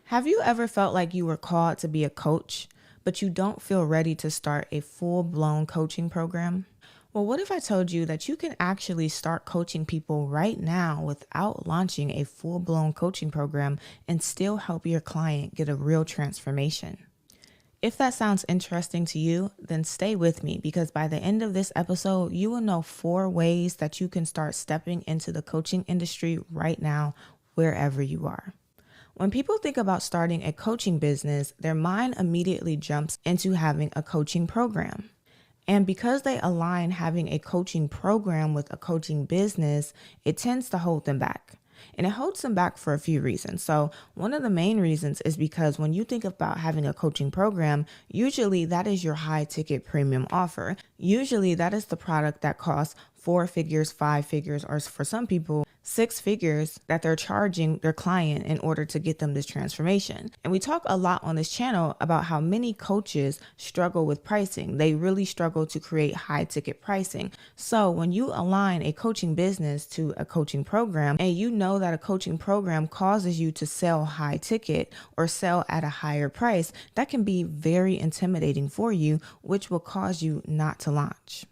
Have you ever felt like you were called to be a coach, but you don't feel ready to start a full-blown coaching program? Well, what if I told you that you can actually start coaching people right now without launching a full-blown coaching program and still help your client get a real transformation? If that sounds interesting to you, then stay with me because by the end of this episode, you will know 4 ways that you can start stepping into the coaching industry right now, wherever you are. When people think about starting a coaching business, their mind immediately jumps into having a coaching program. And because they align having a coaching program with a coaching business, it tends to hold them back. And it holds them back for a few reasons. So one of the main reasons is because when you think about having a coaching program, usually that is your high ticket premium offer. Usually that is the product that costs 4 figures, 5 figures, or for some people, 6 figures that they're charging their client in order to get them this transformation. And we talk a lot on this channel about how many coaches struggle with pricing. They really struggle to create high ticket pricing. So when you align a coaching business to a coaching program, and you know that a coaching program causes you to sell high ticket or sell at a higher price, that can be very intimidating for you, which will cause you not to launch.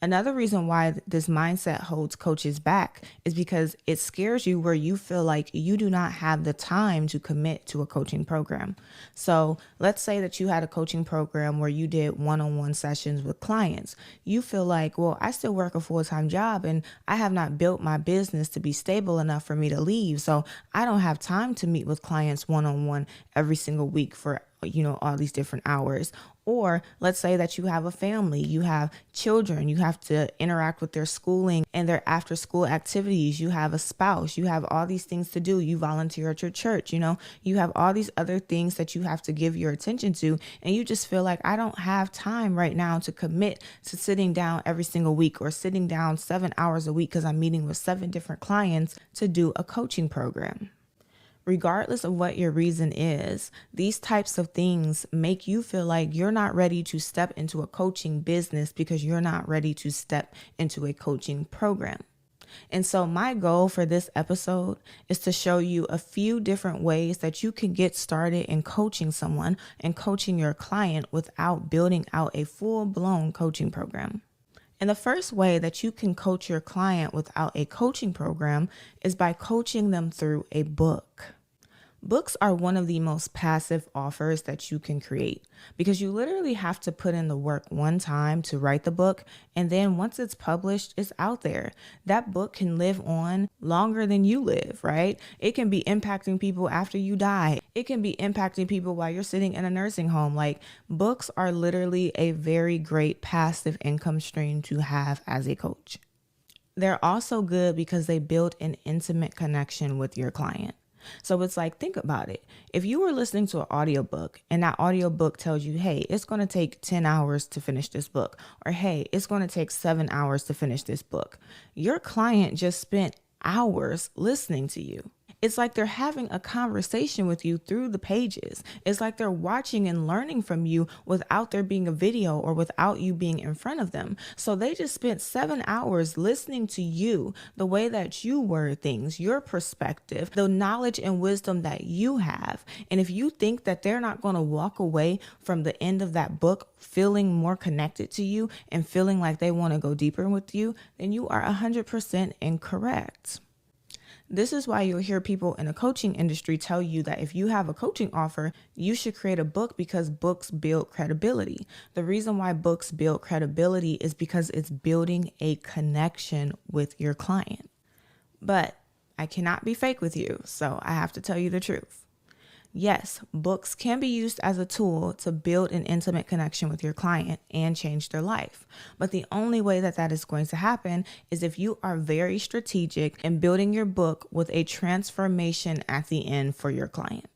Another reason why this mindset holds coaches back is because it scares you where you feel like you do not have the time to commit to a coaching program. So let's say that you had a coaching program where you did one-on-one sessions with clients. You feel like, well, I still work a full-time job and I have not built my business to be stable enough for me to leave. So I don't have time to meet with clients one-on-one every single week for all these different hours. Or let's say that you have a family, you have children, you have to interact with their schooling and their after school activities. You have a spouse, you have all these things to do. You volunteer at your church, you have all these other things that you have to give your attention to. And you just feel like I don't have time right now to commit to sitting down every single week or sitting down 7 hours a week because I'm meeting with 7 different clients to do a coaching program. Regardless of what your reason is, these types of things make you feel like you're not ready to step into a coaching business because you're not ready to step into a coaching program. And so my goal for this episode is to show you a few different ways that you can get started in coaching someone and coaching your client without building out a full-blown coaching program. And the first way that you can coach your client without a coaching program is by coaching them through a book. Books are one of the most passive offers that you can create because you literally have to put in the work one time to write the book. And then once it's published, it's out there. That book can live on longer than you live, right? It can be impacting people after you die. It can be impacting people while you're sitting in a nursing home. Like, books are literally a very great passive income stream to have as a coach. They're also good because they build an intimate connection with your client. So it's like, think about it. If you were listening to an audiobook and that audiobook tells you, hey, it's going to take 10 hours to finish this book, or hey, it's going to take 7 hours to finish this book, your client just spent hours listening to you. It's like they're having a conversation with you through the pages. It's like they're watching and learning from you without there being a video or without you being in front of them. So they just spent 7 hours listening to you, the way that you word things, your perspective, the knowledge and wisdom that you have. And if you think that they're not going to walk away from the end of that book feeling more connected to you and feeling like they want to go deeper with you, then you are 100% incorrect. This is why you'll hear people in the coaching industry tell you that if you have a coaching offer, you should create a book because books build credibility. The reason why books build credibility is because it's building a connection with your client. But I cannot be fake with you, so I have to tell you the truth. Yes, books can be used as a tool to build an intimate connection with your client and change their life. But the only way that that is going to happen is if you are very strategic in building your book with a transformation at the end for your client.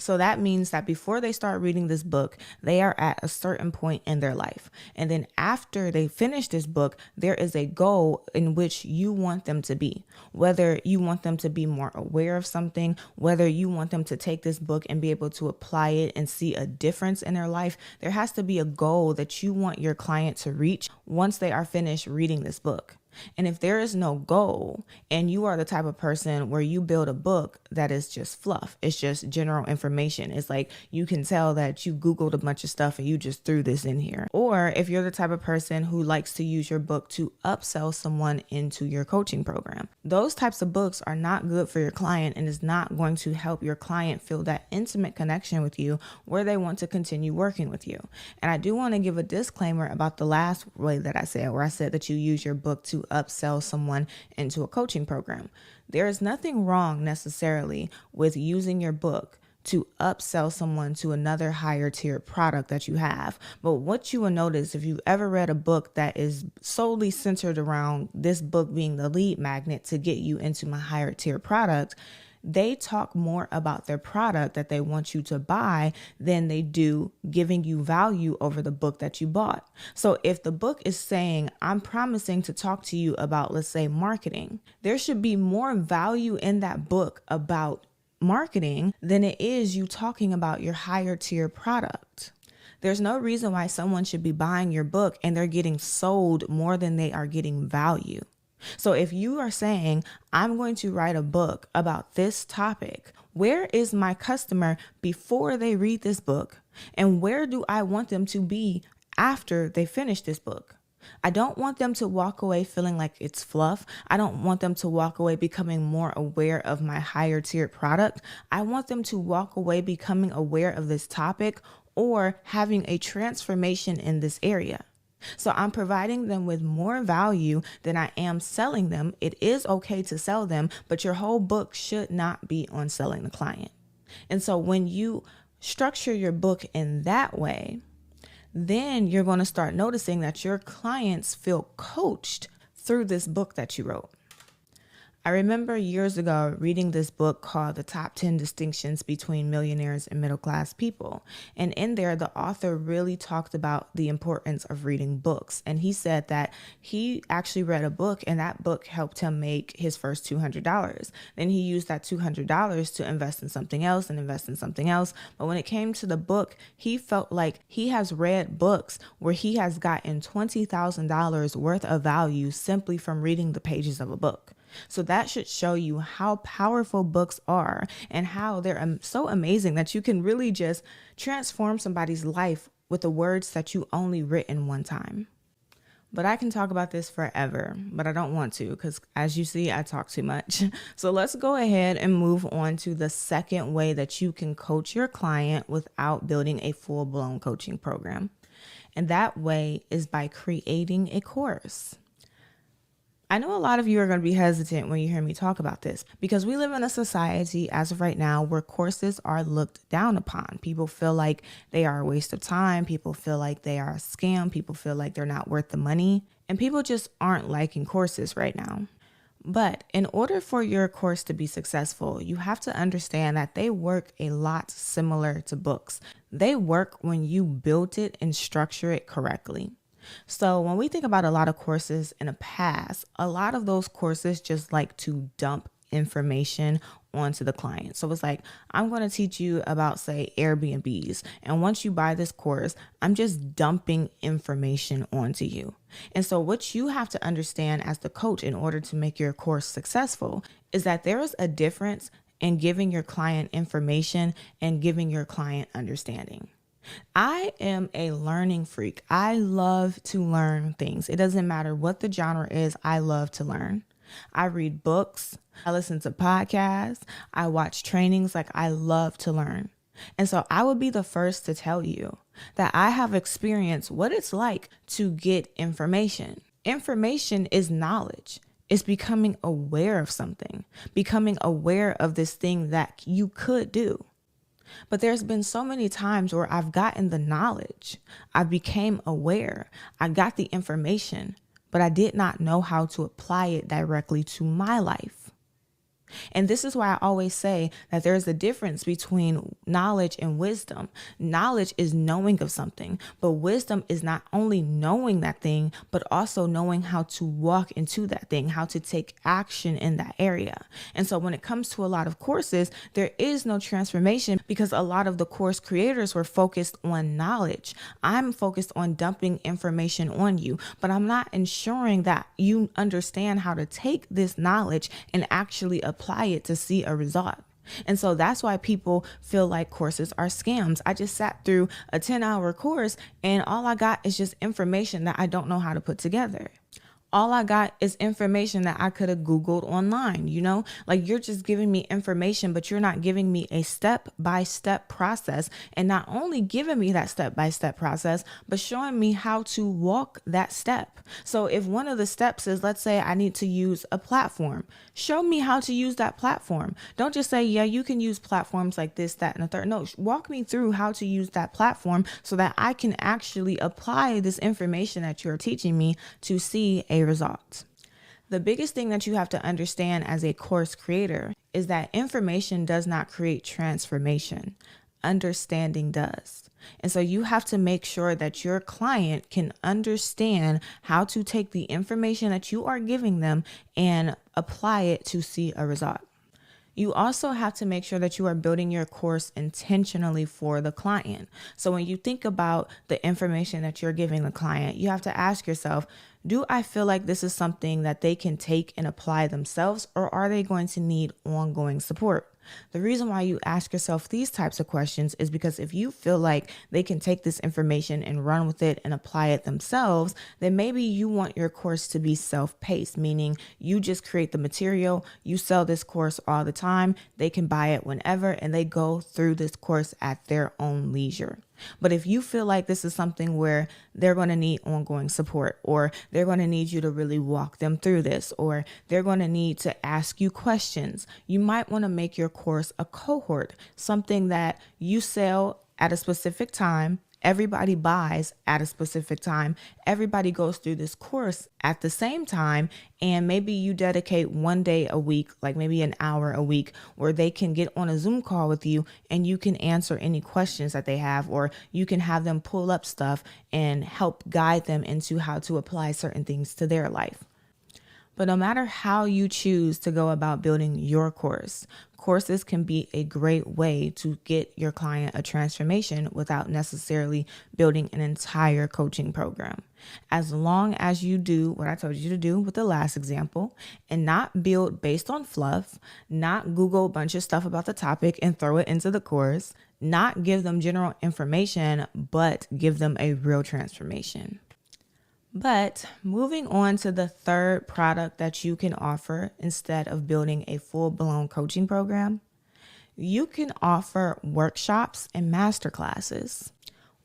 So that means that before they start reading this book, they are at a certain point in their life. And then after they finish this book, there is a goal in which you want them to be. Whether you want them to be more aware of something, whether you want them to take this book and be able to apply it and see a difference in their life, there has to be a goal that you want your client to reach once they are finished reading this book. And if there is no goal, and you are the type of person where you build a book that is just fluff, it's just general information. It's like you can tell that you Googled a bunch of stuff and you just threw this in here. Or if you're the type of person who likes to use your book to upsell someone into your coaching program, those types of books are not good for your client and is not going to help your client feel that intimate connection with you where they want to continue working with you. And I do want to give a disclaimer about the last way that I said, where I said that you use your book to upsell someone into a coaching program. There is nothing wrong necessarily with using your book to upsell someone to another higher tier product that you have. But what you will notice, if you've ever read a book that is solely centered around this book being the lead magnet to get you into my higher tier product, they talk more about their product that they want you to buy than they do giving you value over the book that you bought. So if the book is saying, I'm promising to talk to you about, let's say, marketing, there should be more value in that book about marketing than it is you talking about your higher tier product. There's no reason why someone should be buying your book and they're getting sold more than they are getting value. So if you are saying, I'm going to write a book about this topic, where is my customer before they read this book? And where do I want them to be after they finish this book? I don't want them to walk away feeling like it's fluff. I don't want them to walk away becoming more aware of my higher tiered product. I want them to walk away becoming aware of this topic or having a transformation in this area. So I'm providing them with more value than I am selling them. It is okay to sell them, but your whole book should not be on selling the client. And so when you structure your book in that way, then you're going to start noticing that your clients feel coached through this book that you wrote. I remember years ago reading this book called The Top 10 Distinctions Between Millionaires and Middle Class People. And in there, the author really talked about the importance of reading books. And he said that he actually read a book and that book helped him make his first $200. Then he used that $200 to invest in something else and invest in something else. But when it came to the book, he felt like he has read books where he has gotten $20,000 worth of value simply from reading the pages of a book. So that should show you how powerful books are and how they're so amazing that you can really just transform somebody's life with the words that you only written one time. But I can talk about this forever, but I don't want to because as you see, I talk too much. So let's go ahead and move on to the second way that you can coach your client without building a full-blown coaching program. And that way is by creating a course. I know a lot of you are going to be hesitant when you hear me talk about this because we live in a society as of right now where courses are looked down upon. People feel like they are a waste of time. People feel like they are a scam. People feel like they're not worth the money. And people just aren't liking courses right now. But in order for your course to be successful, you have to understand that they work a lot similar to books. They work when you build it and structure it correctly. So when we think about a lot of courses in the past, a lot of those courses just like to dump information onto the client. So it's like, I'm going to teach you about, say, Airbnbs. And once you buy this course, I'm just dumping information onto you. And so what you have to understand as the coach in order to make your course successful is that there is a difference in giving your client information and giving your client understanding. I am a learning freak. I love to learn things. It doesn't matter what the genre is. I love to learn. I read books. I listen to podcasts. I watch trainings. Like I love to learn. And so I would be the first to tell you that I have experienced what it's like to get information. Information is knowledge. It's becoming aware of something, becoming aware of this thing that you could do. But there's been so many times where I've gotten the knowledge, I became aware, I got the information, but I did not know how to apply it directly to my life. And this is why I always say that there's a difference between knowledge and wisdom. Knowledge is knowing of something, but wisdom is not only knowing that thing, but also knowing how to walk into that thing, how to take action in that area. And so when it comes to a lot of courses, there is no transformation because a lot of the course creators were focused on knowledge. I'm focused on dumping information on you, but I'm not ensuring that you understand how to take this knowledge and actually apply it to see a result. And so that's why people feel like courses are scams. I just sat through a 10-hour course and all I got is just information that I don't know how to put together. All I got is information that I could have Googled online, like you're just giving me information, but you're not giving me a step-by-step process. And not only giving me that step-by-step process, but showing me how to walk that step. So if one of the steps is, let's say I need to use a platform, show me how to use that platform. Don't just say, yeah, you can use platforms like this, that, and the third. No, walk me through how to use that platform so that I can actually apply this information that you're teaching me to see a result. The biggest thing that you have to understand as a course creator is that information does not create transformation. Understanding does. And so you have to make sure that your client can understand how to take the information that you are giving them and apply it to see a result. You also have to make sure that you are building your course intentionally for the client. So when you think about the information that you're giving the client, you have to ask yourself, do I feel like this is something that they can take and apply themselves, or are they going to need ongoing support? The reason why you ask yourself these types of questions is because if you feel like they can take this information and run with it and apply it themselves, then maybe you want your course to be self-paced, meaning you just create the material, you sell this course all the time, they can buy it whenever, and they go through this course at their own leisure. But if you feel like this is something where they're going to need ongoing support, or they're going to need you to really walk them through this, or they're going to need to ask you questions, you might want to make your course a cohort, something that you sell at a specific time. Everybody buys at a specific time. Everybody goes through this course at the same time. And maybe you dedicate one day a week, like maybe an hour a week, where they can get on a Zoom call with you and you can answer any questions that they have, or you can have them pull up stuff and help guide them into how to apply certain things to their life. But no matter how you choose to go about building your course, courses can be a great way to get your client a transformation without necessarily building an entire coaching program. As long as you do what I told you to do with the last example and not build based on fluff, not Google a bunch of stuff about the topic and throw it into the course, not give them general information, but give them a real transformation. But moving on to the third product that you can offer instead of building a full-blown coaching program, you can offer workshops and masterclasses.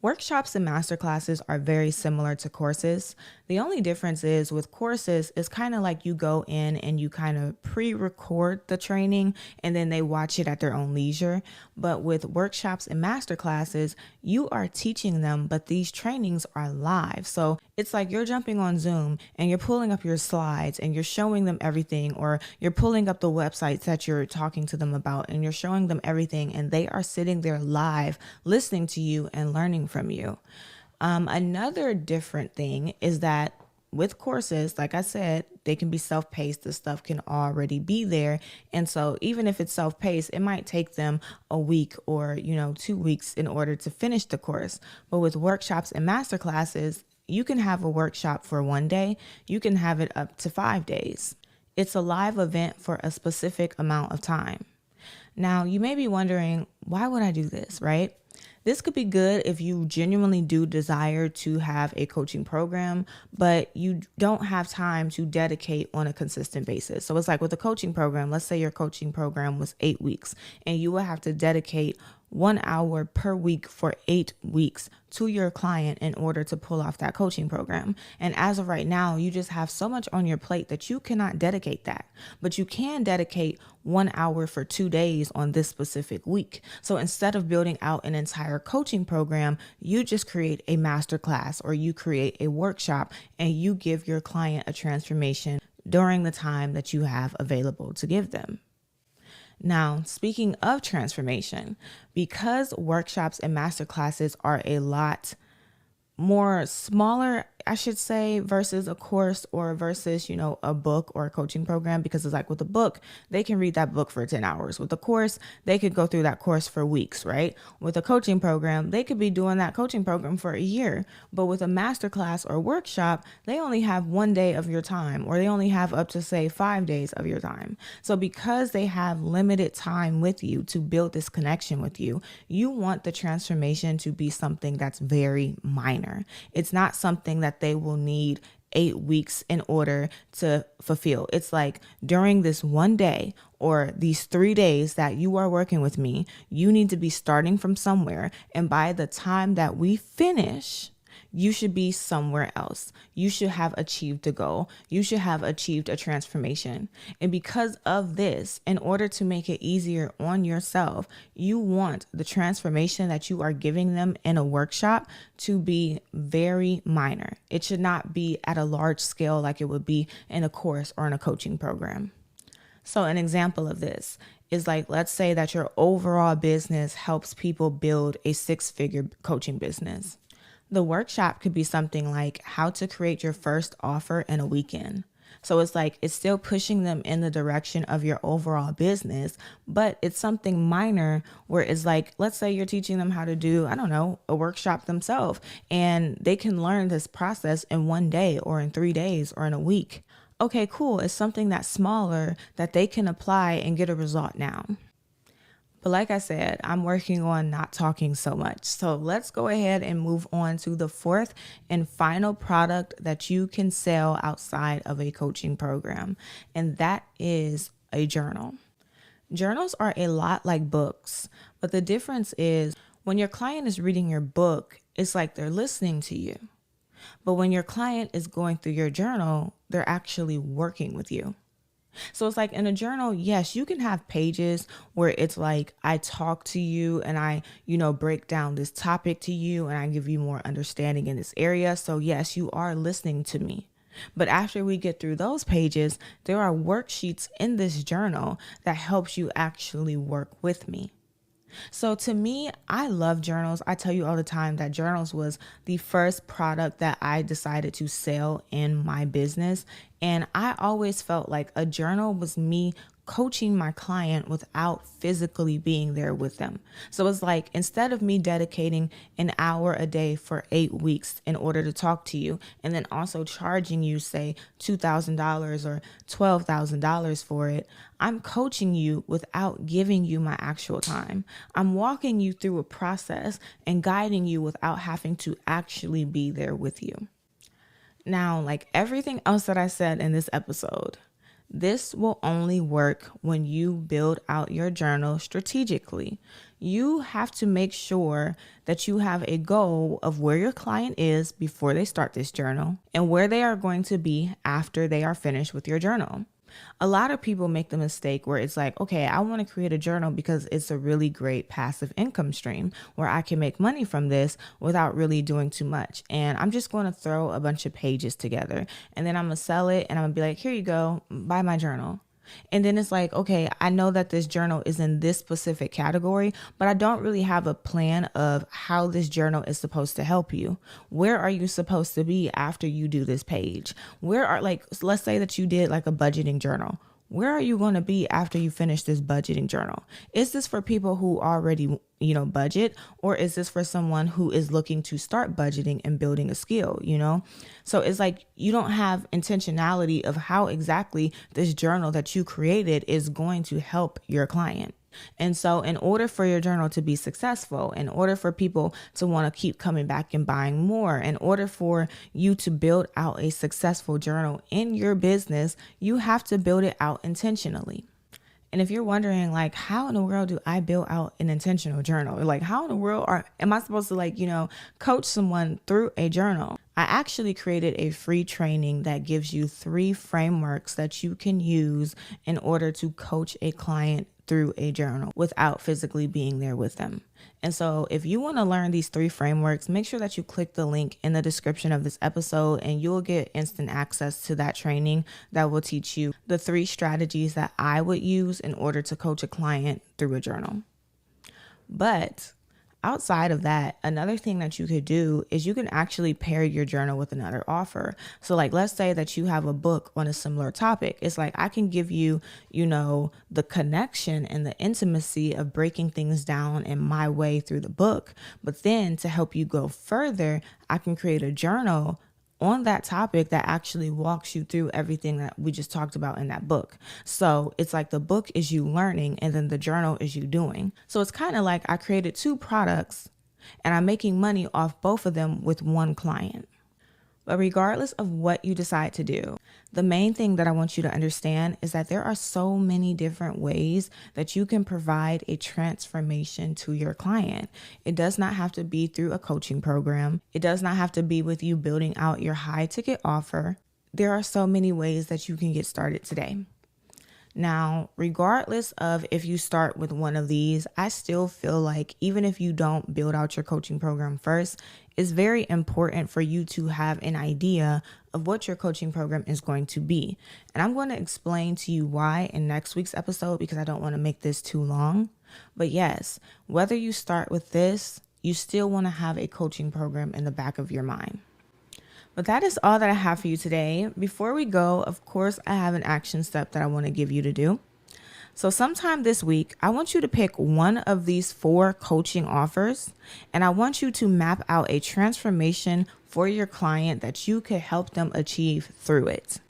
Workshops and masterclasses are very similar to courses. The only difference is with courses, it's kind of like you go in and you kind of pre-record the training and then they watch it at their own leisure. But with workshops and masterclasses, you are teaching them, but these trainings are live. So it's like you're jumping on Zoom and you're pulling up your slides and you're showing them everything, or you're pulling up the websites that you're talking to them about and you're showing them everything, and they are sitting there live listening to you and learning from you. Another different thing is that with courses, like I said, they can be self-paced. The stuff can already be there. And so even if it's self-paced, it might take them a week or, 2 weeks in order to finish the course. But with workshops and masterclasses, you can have a workshop for 1 day. You can have it up to 5 days. It's a live event for a specific amount of time. Now, you may be wondering, why would I do this, right? This could be good if you genuinely do desire to have a coaching program, but you don't have time to dedicate on a consistent basis. So it's like with a coaching program, let's say your coaching program was 8 weeks and you will have to dedicate 1 hour per week for 8 weeks to your client in order to pull off that coaching program. And as of right now, you just have so much on your plate that you cannot dedicate that, but you can dedicate 1 hour for 2 days on this specific week. So instead of building out an entire coaching program, you just create a masterclass or you create a workshop and you give your client a transformation during the time that you have available to give them. Now, speaking of transformation, because workshops and masterclasses are a lot more smaller, I should say, versus a course or versus, a book or a coaching program, because it's like with a book, they can read that book for 10 hours. With a course, they could go through that course for weeks, right? With a coaching program, they could be doing that coaching program for a year. But with a masterclass or workshop, they only have 1 day of your time, or they only have up to say 5 days of your time. So because they have limited time with you to build this connection with you, you want the transformation to be something that's very minor. It's not something that they will need 8 weeks in order to fulfill. It's like during this 1 day or these 3 days that you are working with me, you need to be starting from somewhere. And by the time that we finish, you should be somewhere else. You should have achieved a goal. You should have achieved a transformation. And because of this, in order to make it easier on yourself, you want the transformation that you are giving them in a workshop to be very minor. It should not be at a large scale like it would be in a course or in a coaching program. So an example of this is like, let's say that your overall business helps people build a 6-figure coaching business. The workshop could be something like how to create your first offer in a weekend. So it's like, it's still pushing them in the direction of your overall business, but it's something minor where it's like, let's say you're teaching them how to do, a workshop themselves, and they can learn this process in 1 day or in 3 days or in a week. Okay, cool. It's something that's smaller that they can apply and get a result now. But like I said, I'm working on not talking so much. So let's go ahead and move on to the fourth and final product that you can sell outside of a coaching program. And that is a journal. Journals are a lot like books, but the difference is when your client is reading your book, it's like they're listening to you. But when your client is going through your journal, they're actually working with you. So it's like in a journal, yes, you can have pages where it's like I talk to you and I, break down this topic to you and I give you more understanding in this area. So yes, you are listening to me. But after we get through those pages, there are worksheets in this journal that helps you actually work with me. So to me, I love journals. I tell you all the time that journals was the first product that I decided to sell in my business. And I always felt like a journal was me coaching my client without physically being there with them. So it's like, instead of me dedicating an hour a day for 8 weeks in order to talk to you, and then also charging you, say, $2,000 or $12,000 for it, I'm coaching you without giving you my actual time. I'm walking you through a process and guiding you without having to actually be there with you. Now, like everything else that I said in this episode, this will only work when you build out your journal strategically. You have to make sure that you have a goal of where your client is before they start this journal and where they are going to be after they are finished with your journal. A lot of people make the mistake where it's like, okay, I want to create a journal because it's a really great passive income stream where I can make money from this without really doing too much. And I'm just going to throw a bunch of pages together and then I'm going to sell it and I'm going to be like, here you go, buy my journal. And then it's like, okay, I know that this journal is in this specific category, but I don't really have a plan of how this journal is supposed to help you. Where are you supposed to be after you do this page? Let's say that you did like a budgeting journal. Where are you going to be after you finish this budgeting journal? Is this for people who already, budget, or is this for someone who is looking to start budgeting and building a skill, So it's like you don't have intentionality of how exactly this journal that you created is going to help your client. And so in order for your journal to be successful, in order for people to want to keep coming back and buying more, in order for you to build out a successful journal in your business, you have to build it out intentionally. And if you're wondering, like, how in the world do I build out an intentional journal? Like, how in the world am I supposed to coach someone through a journal? I actually created a free training that gives you 3 frameworks that you can use in order to coach a client through a journal without physically being there with them. And so if you want to learn these 3 frameworks, make sure that you click the link in the description of this episode and you'll get instant access to that training that will teach you the 3 strategies that I would use in order to coach a client through a journal. But outside of that, another thing that you could do is you can actually pair your journal with another offer. So like, let's say that you have a book on a similar topic. It's like, I can give you, the connection and the intimacy of breaking things down in my way through the book. But then to help you go further, I can create a journal on that topic that actually walks you through everything that we just talked about in that book. So it's like the book is you learning and then the journal is you doing. So it's kind of like I created 2 products and I'm making money off both of them with one client. But regardless of what you decide to do, the main thing that I want you to understand is that there are so many different ways that you can provide a transformation to your client. It does not have to be through a coaching program. It does not have to be with you building out your high ticket offer. There are so many ways that you can get started today. Now, regardless of if you start with one of these, I still feel like even if you don't build out your coaching program first, it's very important for you to have an idea of what your coaching program is going to be. And I'm going to explain to you why in next week's episode because I don't want to make this too long. But yes, whether you start with this, you still want to have a coaching program in the back of your mind. But that is all that I have for you today. Before we go, of course, I have an action step that I want to give you to do. So sometime this week, I want you to pick one of these 4 coaching offers, and I want you to map out a transformation for your client that you could help them achieve through it.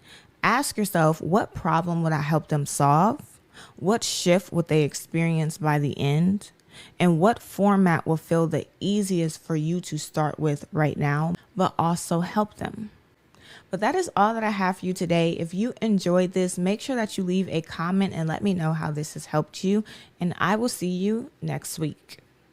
Ask yourself, what problem would I help them solve? What shift would they experience by the end? And what format will feel the easiest for you to start with right now, but also help them? But that is all that I have for you today. If you enjoyed this, make sure that you leave a comment and let me know how this has helped you. And I will see you next week.